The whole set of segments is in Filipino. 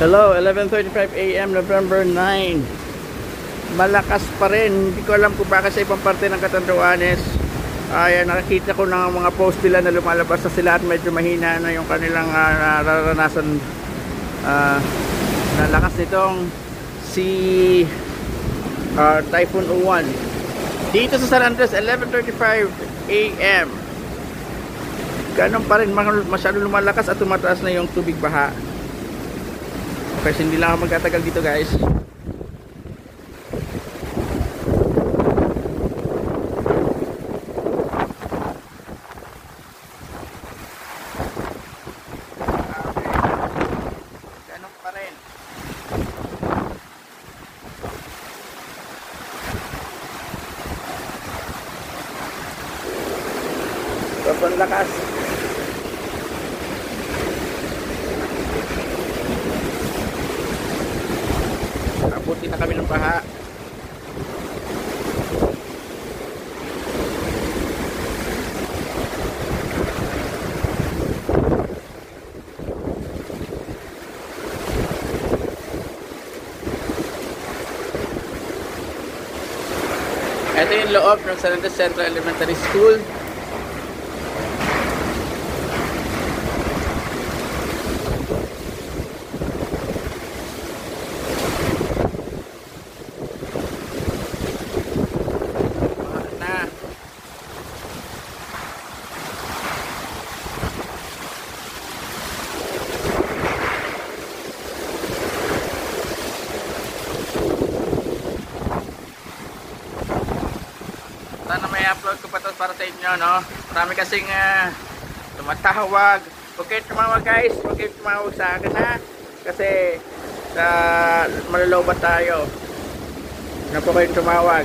Hello, 11:35 AM, November 9. Malakas pa rin. Hindi ko alam kung bakit sa ibang parte ng Catanduanes. Ay, nakakita ko ng mga post nila na lumalabas na sila at medyo mahina na yung kanilang nararanasan na lakas nitong si Typhoon Uwan. Dito sa San Andres, 11:35 AM. Ganun pa rin, masyado lumalakas at tumataas na yung tubig baha. Kasi hindi lang ako magtatagal dito, guys. Ganun pa rin. Sobrang lakas. Abuti na kami ng baha. Ito yung loob ng San Andres Central Elementary School. Sana may upload ko pa ito para sa inyo, no? Marami kasing tumatawag. Huwag kayo tumawag, guys. Huwag kayo tumawag sa akin, ha? Kasi malulooban tayo. Huwag po kayong tumawag.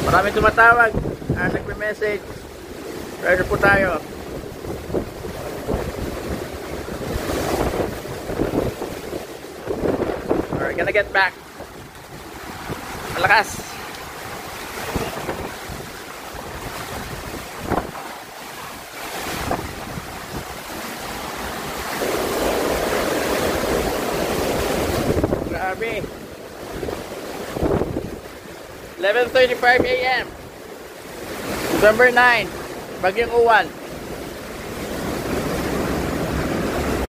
Marami tumatawag. Nagme-message. Ready po tayo. We're gonna get back. Malakas. Grabe. 11:35 AM, November 9, Bagyong Uwan.